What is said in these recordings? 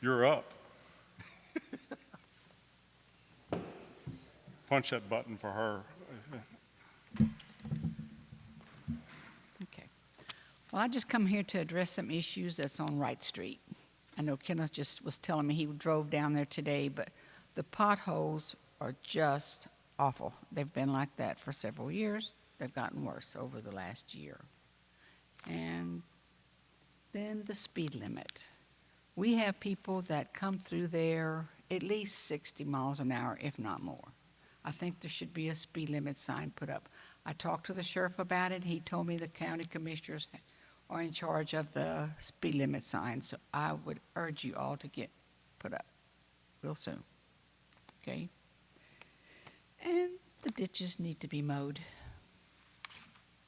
You're up. Punch that button for her. Okay. Well, I just come here to address some issues that's on Wright Street. I know Kenneth just was telling me he drove down there today, but the potholes are just awful. They've been like that for several years. They've gotten worse over the last year. And then the speed limit. We have people that come through there at least 60 miles an hour, if not more. I think there should be a speed limit sign put up. I talked to the sheriff about it. He told me the county commissioners are in charge of the speed limit sign, so I would urge you all to get put up real soon, okay? And the ditches need to be mowed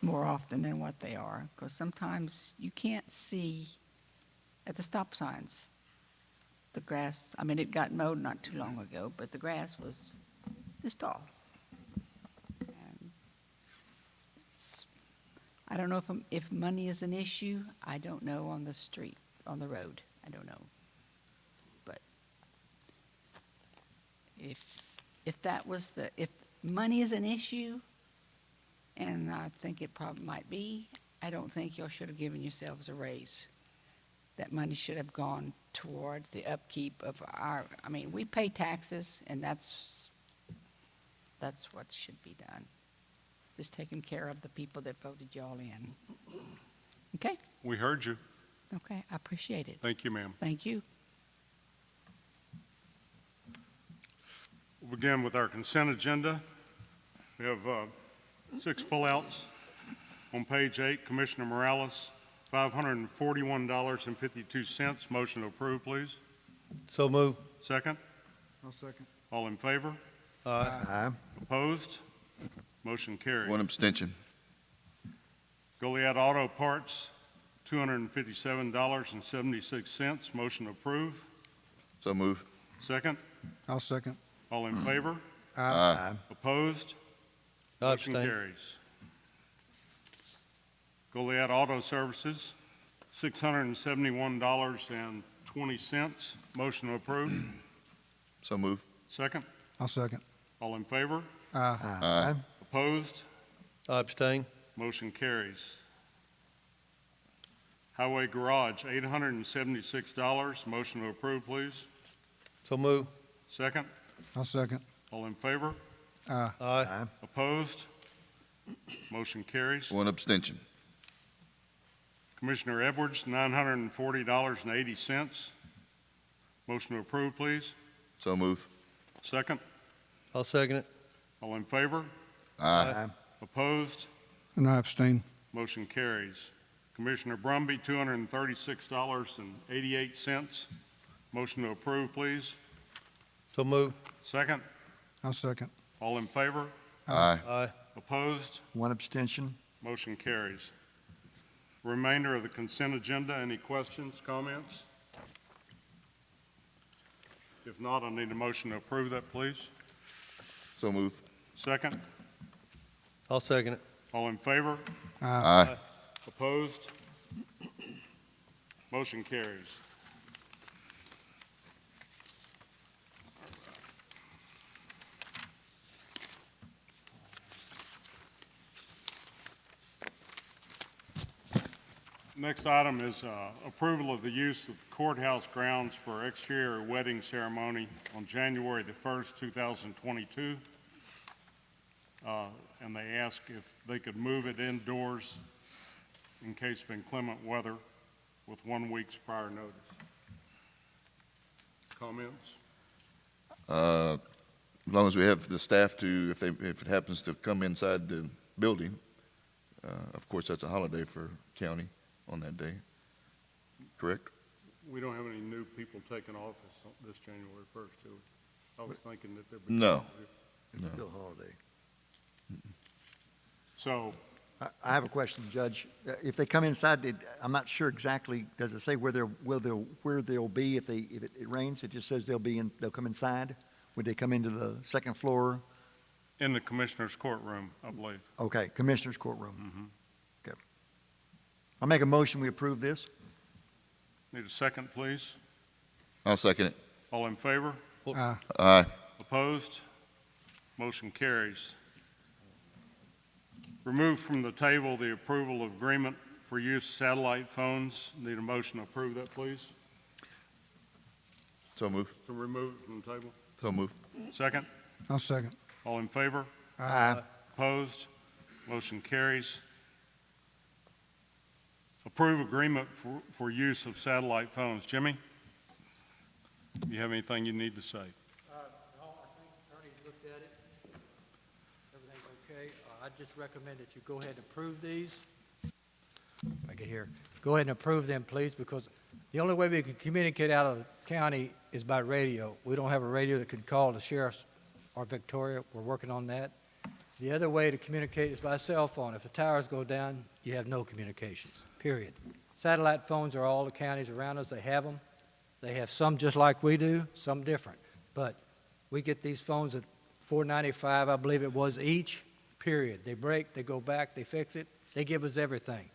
more often than what they are, because sometimes you can't see at the stop signs. The grass, I mean, it got mowed not too long ago, but the grass was this tall. And I don't know if money is an issue. I don't know on the street, on the road. I don't know. But if that was if money is an issue, and I think it probably might be, I don't think y'all should have given yourselves a raise. That money should have gone toward the upkeep of we pay taxes, and that's what should be done. Just taking care of the people that voted y'all in. Okay? We heard you. Okay, I appreciate it. Thank you, ma'am. Thank you. We'll begin with our consent agenda. We have 6 pullouts. On page 8, Commissioner Morales, $541.52. Motion to approve, please. So move. Second. I'll second. All in favor? Aye. Opposed? Motion carried. One abstention. Goliad Auto Parts, $257.76. Motion to approve. So move. Second. I'll second. All in favor? Aye. Opposed? I Motion abstain. carries. Goliad Auto Services, $671.20. Motion to approve. So move. Second. I'll second. All in favor? Aye. Opposed? I abstain. Motion carries. Highway Garage, $876. Motion to approve, please. So move. Second. I'll second. All in favor? Aye. Opposed? Motion carries. One abstention. Commissioner Edwards, $940.80. Motion to approve, please. So move. Second. I'll second it. All in favor? Aye. Opposed? And I abstain. Motion carries. Commissioner Brumby, $236.88. Motion to approve, please. So move. Second. I'll second. All in favor? Aye. Aye. Opposed? One abstention. Motion carries. Remainder of the consent agenda, any questions, comments? If not, I need a motion to approve that, please. So move. Second. I'll second it. All in favor? Aye. Opposed? Motion carries. Next item is approval of the use of courthouse grounds for exterior wedding ceremony on January the 1st, 2022. And they ask if they could move it indoors in case of inclement weather with 1 week's prior notice. Comments? As long as we have the staff to, if it happens to come inside the building, of course, that's a holiday for county on that day, correct? We don't have any new people taking office this January 1st, do we? I was thinking that there'd be. No. It's still a holiday. So, I have a question, Judge. If they come inside, I'm not sure exactly, does it say where they'll be if it rains? It just says they'll come inside? Would they come into the second floor? in the commissioner's courtroom, I believe. Okay, Commissioner's courtroom. Mm-hmm. Okay. I'll make a motion, we approve this. Need a second, please? I'll second it. All in favor? Aye. Aye. Opposed? Motion carries. Remove from the table the approval of agreement for use of satellite phones. Need a motion to approve that, please? So move. To remove it from the table. So move. Second? I'll second. All in favor? Aye. Opposed? Motion carries. Approve agreement for use of satellite phones. Jimmy? You have anything you need to say? No, I think Ernie looked at it. Everything's okay. I just recommend that you go ahead and approve these. If I get here. Go ahead and approve them, please, because the only way we can communicate out of the county is by radio. We don't have a radio that can call the sheriff's or Victoria. We're working on that. The other way to communicate is by cell phone. If the towers go down, you have no communications, period. Satellite phones are all the counties around us. They have them. They have some just like we do, some different. But we get these phones at $4.95, I believe it was, each, period. They break, they go back, they fix it. They give us everything.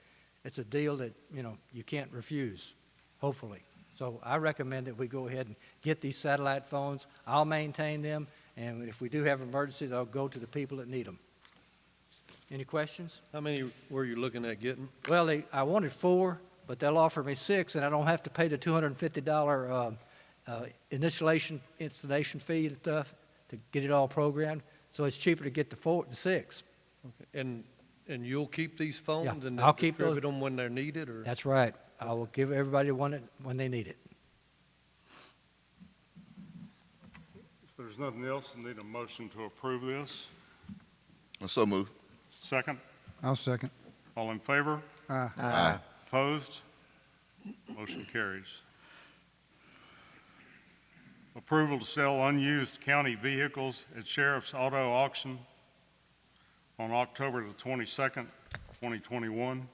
It's a deal that, you can't refuse, hopefully. So I recommend that we go ahead and get these satellite phones. I'll maintain them, and if we do have emergencies, I'll go to the people that need them. Any questions? How many were you looking at getting? Well, I wanted 4, but they'll offer me 6, and I don't have to pay the $250 installation fee and stuff to get it all programmed. So it's cheaper to get the 6. Okay. And you'll keep these phones Yeah, and I'll keep those. distribute them when they're needed, or? That's right. I will give everybody one when they need it. If there's nothing else, I need a motion to approve this. So move. Second? I'll second. All in favor? Aye. Aye. Opposed? Motion carries. Approval to sell unused county vehicles at Sheriff's Auto Auction on October the 22nd, 2021.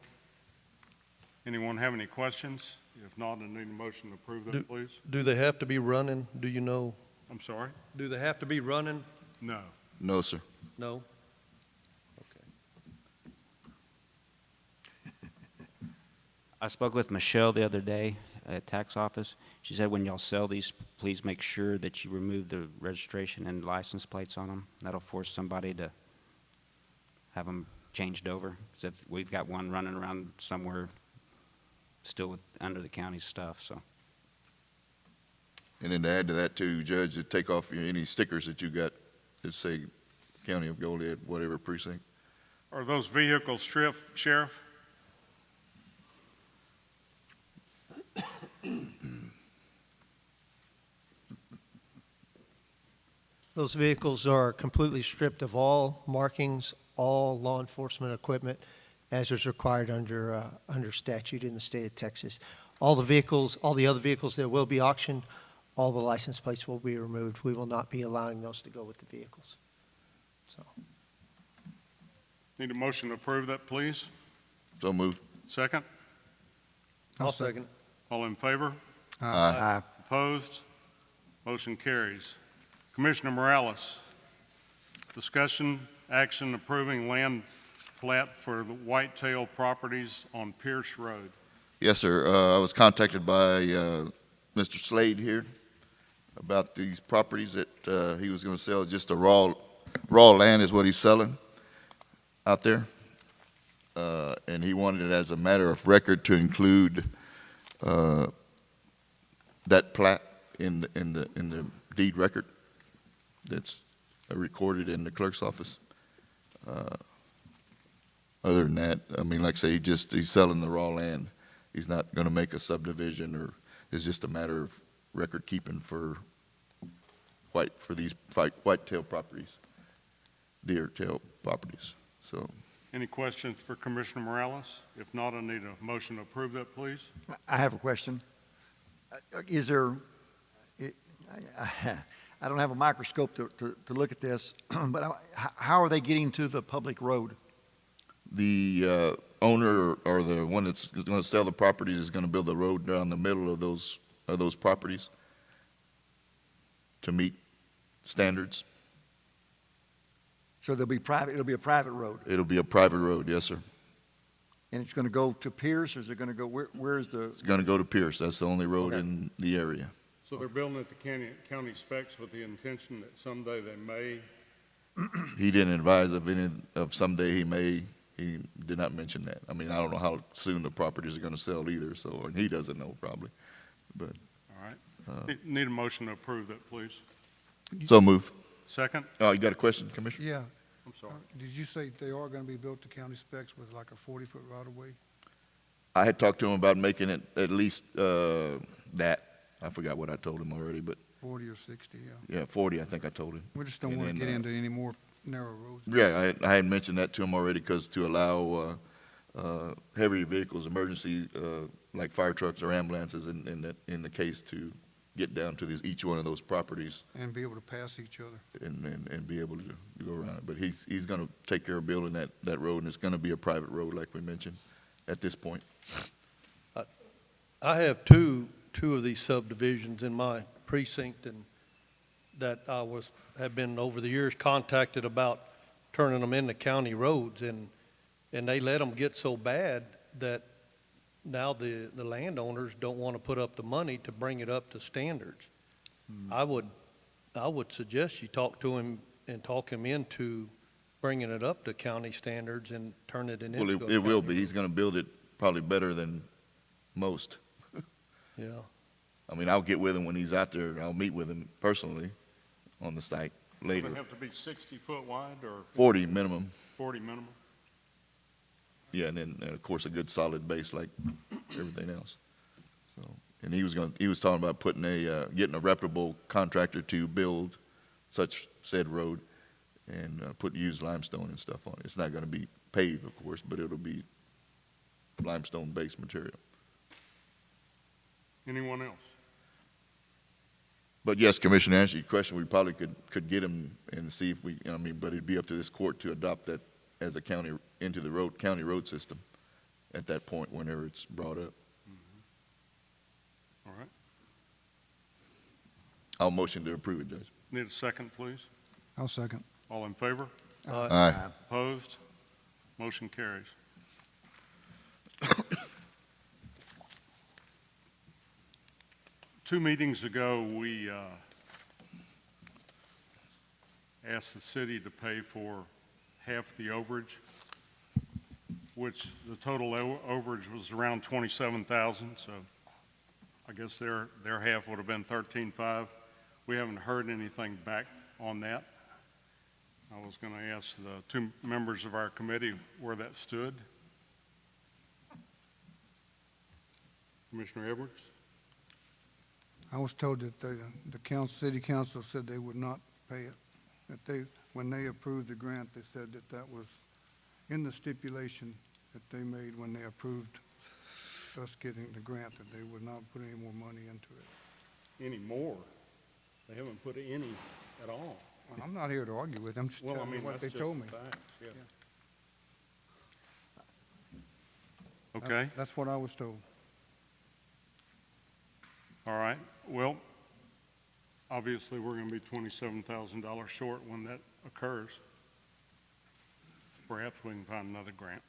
Anyone have any questions? If not, I need a motion to approve that, please. Do they have to be running? Do you know? I'm sorry? Do they have to be running? No. No, sir. No? I spoke with Michelle the other day at tax office. She said when y'all sell these, please make sure that you remove the registration and license plates on them. That'll force somebody to have them changed over. 'Cause if we've got one running around somewhere still under the county's stuff, so. And then to add to that too, Judge, to take off any stickers that you got that say County of Goliad, whatever precinct. Are those vehicles stripped, Sheriff? Those vehicles are completely stripped of all markings, all law enforcement equipment, as is required under statute in the state of Texas. All the vehicles, all the other vehicles that will be auctioned, all the license plates will be removed. We will not be allowing those to go with the vehicles. So, Need a motion to approve that, please. So move. Second? I'll second. All in favor? Aye. Opposed? Motion carries. Commissioner Morales, discussion, action approving land plat for the Whitetail properties on Pierce Road. Yes, sir. I was contacted by Mr. Slade here about these properties that he was going to sell. Just a raw land is what he's selling out there. And he wanted it as a matter of record to include that plat in the deed record that's recorded in the clerk's office. Other than that, I mean, like I say, he's selling the raw land. He's not going to make a subdivision, or it's just a matter of record keeping for these whitetail properties, deer tail properties. So, Any questions for Commissioner Morales? If not, I need a motion to approve that, please. I have a question. Is there, I don't have a microscope to look at this, but how are they getting to the public road? the owner or the one that's going to sell the properties is going to build a road down the middle of those properties to meet standards. So it'll be a private road, It'll be a private road, yes, sir. and it's going to go to Pierce, or is it going to go, where's the, It's going to go to Pierce. That's the only road Okay. in the area. So they're building at the county specs with the intention that someday they may, He didn't advise of someday he did not mention that. I mean, I don't know how soon the properties are gonna sell either, so, and he doesn't know probably, but, all right? Need a motion to approve that, please. so move. Second? Oh, you got a question, Commissioner? Yeah. I'm sorry. Did you say they are gonna be built to county specs with like a 40-foot right-of-way? I had talked to him about making it at least, that. I forgot what I told him already, but 40 or 60, yeah. yeah, 40, I think I told him. We just don't And want to then, get into any more narrow roads. Yeah, I had mentioned that to him already, because to allow heavy vehicles, emergency, like fire trucks or ambulances in the case to get down to each one of those properties And be able to pass each other. and be able to go around it. But he's going to take care of building that road, and it's going to be a private road, like we mentioned, at this point. I have two of these subdivisions in my precinct, and that have been over the years contacted about turning them into county roads, and they let them get so bad that now the landowners don't want to put up the money to bring it up to standards. I would suggest you talk to him and talk him into bringing it up to county standards and turn it into. Well, it will be. He's going to build it probably better than most. Yeah. I mean, I'll get with him when he's out there. I'll meet with him personally on the site They later. have to be 60-foot wide or 40 minimum. 40 minimum? Yeah, and then, of course, a good solid base like everything else. So, and he was talking about getting a reputable contractor to build such said road and use limestone and stuff on it. It's not going to be paved, of course, but it'll be limestone-based material. Anyone else? But yes, Commissioner, to answer your question, we probably could get him and see if but it'd be up to this court to adopt that as a county, into the county road system at that point whenever it's brought up. All right. I'll motion to approve it, Judge. Need a second, please? I'll second. All in favor? Aye. Opposed? Motion carries. Two meetings ago, we asked the city to pay for half the overage, which the total overage was around $27,000, so I guess their half would have been $13,500. We haven't heard anything back on that. I was going to ask the two members of our committee where that stood. Commissioner Edwards? I was told that the city council said they would not pay it. That when they approved the grant, they said that was in the stipulation that they made when they approved us getting the grant, that they would not put any more money into it. Any more? They haven't put any at all. Well, I'm not here to argue with them, just Well, I telling you mean, what that's they just told me. the facts, yeah. Okay, That's what I was told. all right. Well, obviously, we're going to be $27,000 short when that occurs. Perhaps we can find another grant.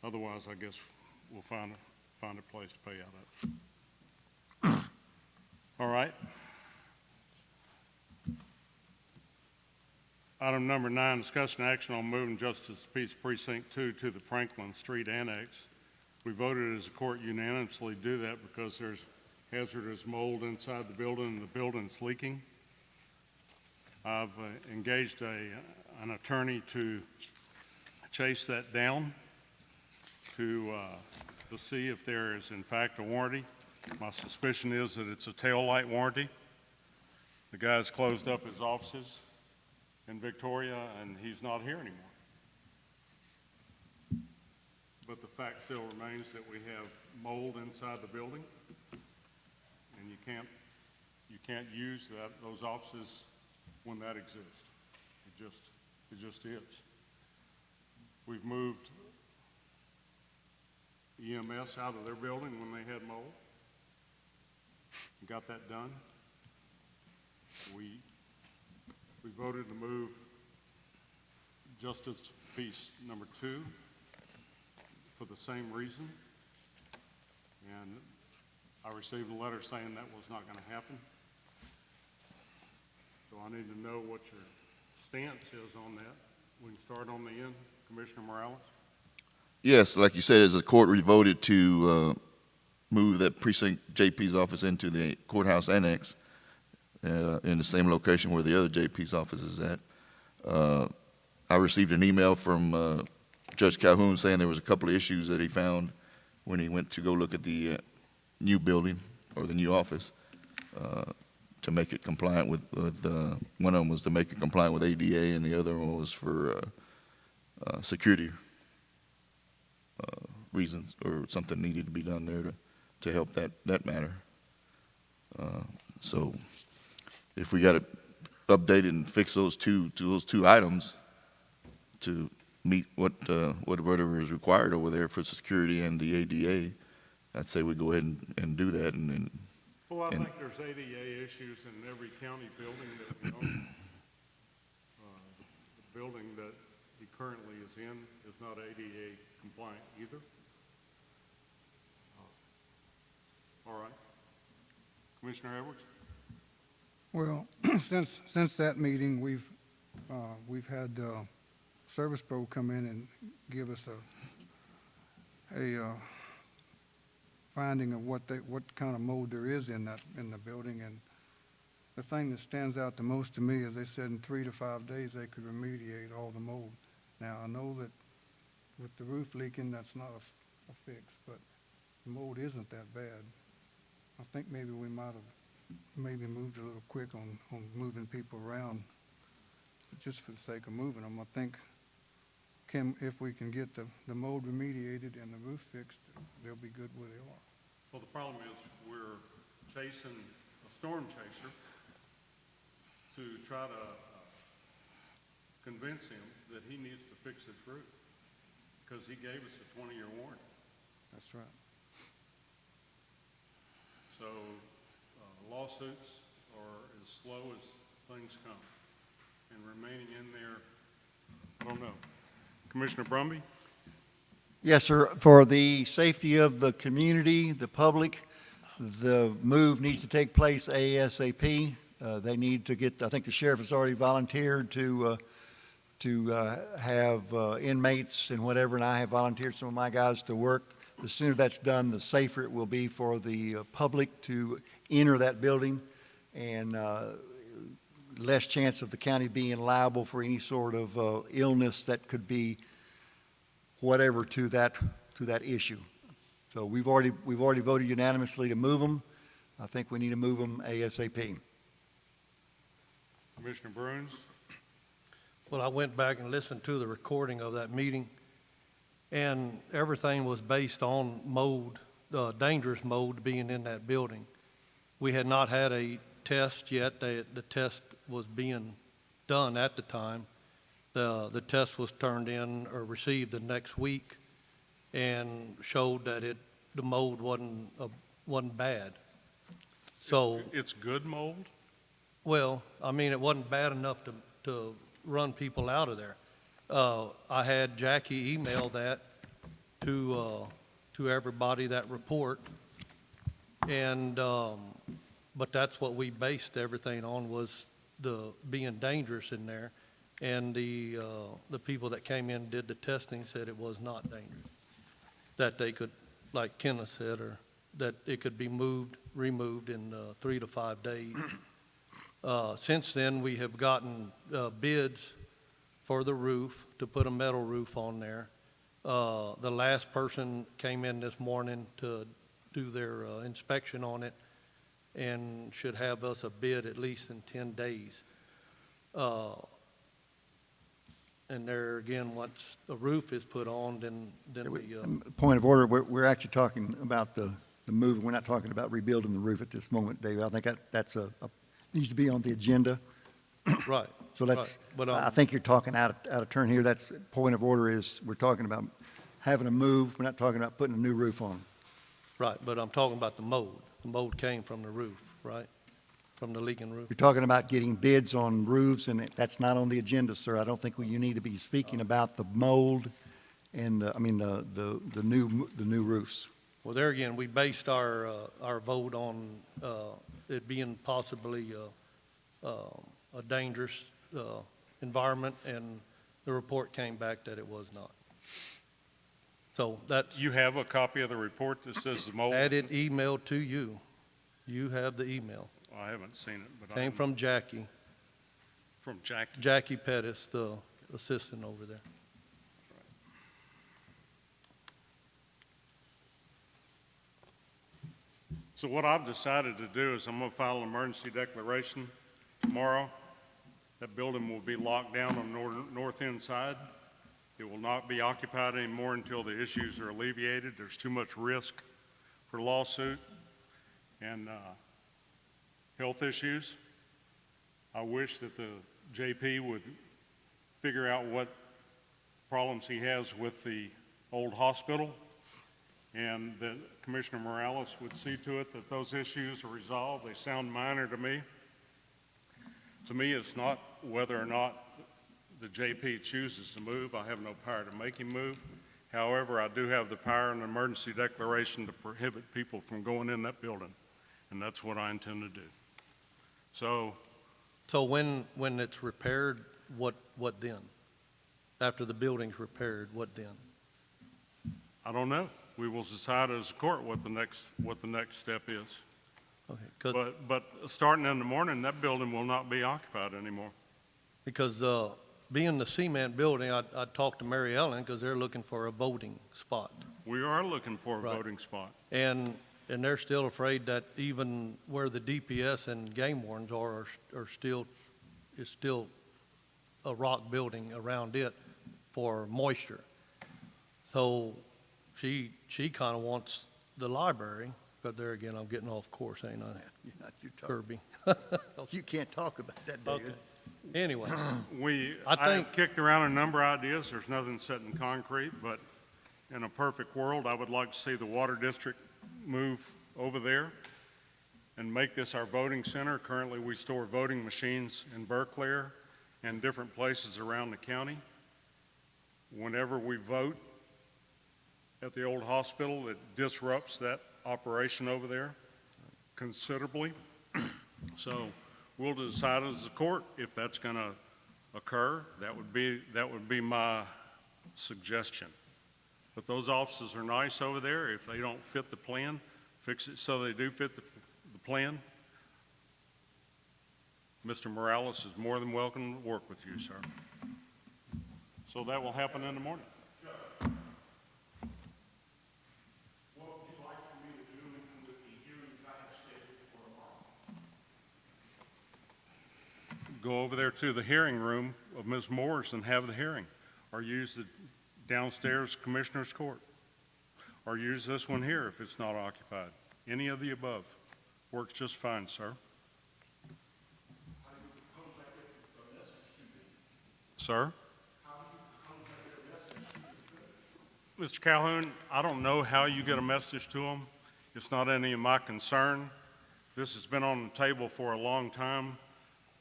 Otherwise, I guess we'll find a place to pay out of. All right. Item number 9, discussion action on moving Justice Peace Precinct 2 to the Franklin Street Annex. We voted as a court unanimously do that because there's hazardous mold inside the building and the building's leaking. I've engaged an attorney to chase that down to see if there is in fact a warranty. My suspicion is that it's a tail light warranty. The guy's closed up his offices in Victoria and he's not here anymore. But the fact still remains that we have mold inside the building and you can't use those offices when that exists. It just is. We've moved EMS out of their building when they had mold. Got that done. We voted to move Justice Peace number 2 for the same reason. And I received a letter saying that was not gonna happen. So I need to know what your stance is on that. We can start on the end. Commissioner Morales? Yes, like you said, as the court voted to move that precinct JP's office into the courthouse annex in the same location where the other JP's office is at. I received an email from Judge Calhoun saying there was a couple of issues that he found when he went to go look at the new building or the new office to make it compliant with one of them was to make it compliant with ADA, and the other one was for security reasons, or something needed to be done there to help that matter. So if we got to update and fix those two items to meet whatever is required over there for security and the ADA, I'd say we go ahead and do that. Well, I think there's ADA issues in every county building that we own. The building that he currently is in is not ADA compliant either. All right. Commissioner Edwards? Well, since that meeting, we've had Service Pro come in and give us a finding of what kind of mold there is in the building. And the thing that stands out the most to me is they said in 3 to 5 days they could remediate all the mold. Now, I know that with the roof leaking, that's not a fix, but the mold isn't that bad. I think maybe we might have maybe moved a little quick on moving people around just for the sake of moving them. I think if we can get the mold remediated and the roof fixed, they'll be good where they are. Well, the problem is we're chasing a storm chaser to try to convince him that he needs to fix his roof because he gave us a 20-year warranty. That's right. So lawsuits are as slow as things come. And remaining in there, I don't know. Commissioner Brumby? Yes, sir. For the safety of the community, the public, the move needs to take place ASAP. They need to get, I think the sheriff has already volunteered to have inmates and whatever, and I have volunteered some of my guys to work. The sooner that's done, the safer it will be for the public to enter that building, and less chance of the county being liable for any sort of illness that could be whatever to that issue. So we've already voted unanimously to move them. I think we need to move them ASAP. Commissioner Bruins? Well, I went back and listened to the recording of that meeting, and everything was based on mold, dangerous mold being in that building. We had not had a test yet. The test was being done at the time. The test was turned in or received the next week and showed that the mold wasn't bad. So It's good mold? well, I mean, it wasn't bad enough to run people out of there. I had Jackie email that to everybody, that report, and but that's what we based everything on, was the being dangerous in there, and the people that came in and did the testing said it was not dangerous, that they could, like Kenneth said, or that it could be removed in 3 to 5 days. Since then, we have gotten bids for the roof, to put a metal roof on there. The last person came in this morning to do their inspection on it and should have us a bid at least in 10 days. And there again, once the roof is put on, then Point of order, we're actually talking about the move. We're not talking about rebuilding the roof at this moment, David. I think that's needs to be on the agenda. right. So that's, Right. But, I think you're talking out of turn here. That's, point of order is, we're talking about having a move. We're not talking about putting a new roof on. Right, but I'm talking about the mold. The mold came from the roof, right? From the leaking roof. You're talking about getting bids on roofs, and that's not on the agenda, sir. I don't think you need to be speaking about the mold and the new roofs. Well, there again, we based our vote on it being possibly a dangerous environment, and the report came back that it was not. So that's, You have a copy of the report that says the mold? had it emailed to you. You have the email. I haven't seen it, but Came from Jackie Jackie. Pettis, the assistant over there. So what I've decided to do is I'm going to file an emergency declaration tomorrow. That building will be locked down on the north end side. It will not be occupied anymore until the issues are alleviated. There's too much risk for lawsuit and health issues. I wish that the JP would figure out what problems he has with the old hospital, and that Commissioner Morales would see to it that those issues are resolved. They sound minor to me. To me, it's not whether or not the JP chooses to move. I have no power to make him move. However, I do have the power in an emergency declaration to prohibit people from going in that building, and that's what I intend to do. So when it's repaired, what then? After the building's repaired, what then? I don't know. We will decide as a court what the next step is. Okay, 'cause- But starting in the morning, that building will not be occupied anymore. because being the cement building, I talked to Mary Ellen because they're looking for a voting spot. We are looking for a Right. voting spot. And they're still afraid that even where the DPS and game wardens are still a rock building around it for moisture. So she kind of wants the library, but there again, I'm getting off course, ain't I, You talk- Kirby? You can't talk about that, Okay. David. Anyway, I have kicked around a number of ideas. There's nothing set in concrete, but in a perfect world, I would like to see the water district move over there and make this our voting center. Currently, we store voting machines in Berkeley and different places around the county. Whenever we vote at the old hospital, it disrupts that operation over there considerably. So we'll decide as a court if that's going to occur. That would be my suggestion. But those offices are nice over there. If they don't fit the plan, fix it so they do fit the plan. Mr. Morales is more than welcome to work with you, sir. So that will happen in the morning. What would you like for me to do with the hearing that I have scheduled for tomorrow? Go over there to the hearing room of Ms. Moore's and have the hearing, or use the downstairs Commissioner's Court, or use this one here if it's not occupied. Any of the above works just fine, sir. Sir? Mr. Calhoun, I don't know how you get a message to them. It's not any of my concern. This has been on the table for a long time.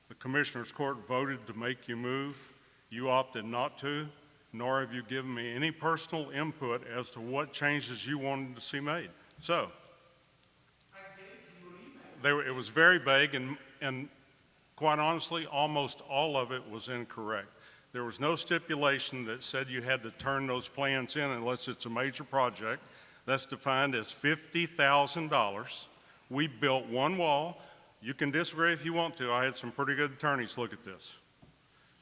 The Commissioner's Court voted to make you move. You opted not to, nor have you given me any personal input as to what changes you wanted to see made. So, it was very vague, and quite honestly, almost all of it was incorrect. There was no stipulation that said you had to turn those plans in unless it's a major project. That's defined as $50,000. We built one wall. You can disagree if you want to. I had some pretty good attorneys look at this.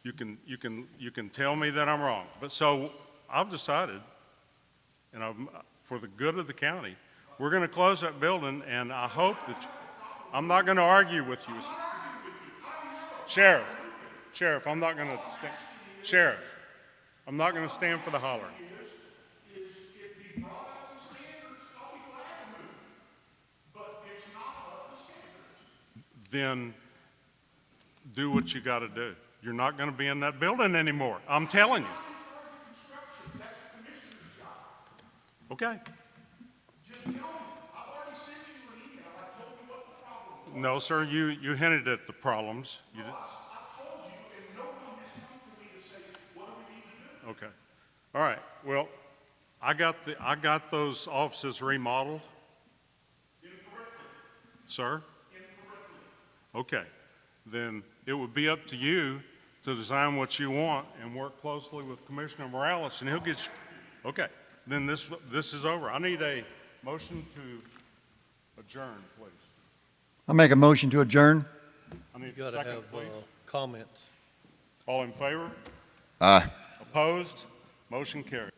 You can tell me that I'm wrong. But so I've decided, and for the good of the county, we're going to close that building, and I hope that I'm not going to argue with you. Sheriff, I'm not going to stand. Sheriff, I'm not going to stand for the hollering. Then do what you got to do. You're not going to be in that building anymore. I'm telling you. Okay. Just tell me. I've already sent you an email. I told you what the problem was. No, sir. You hinted at the problems. I told you, and no one has come to me to say, what do we need to do? Okay. All right. Well, I got those offices remodeled. Sir? Okay, then it would be up to you to design what you want and work closely with Commissioner Morales, and he'll get you, okay, then this is over. I need a motion to adjourn, please. I'll make a motion to adjourn. I You need a got to second, have please. comments. All in favor? Aye. Opposed? Motion carried.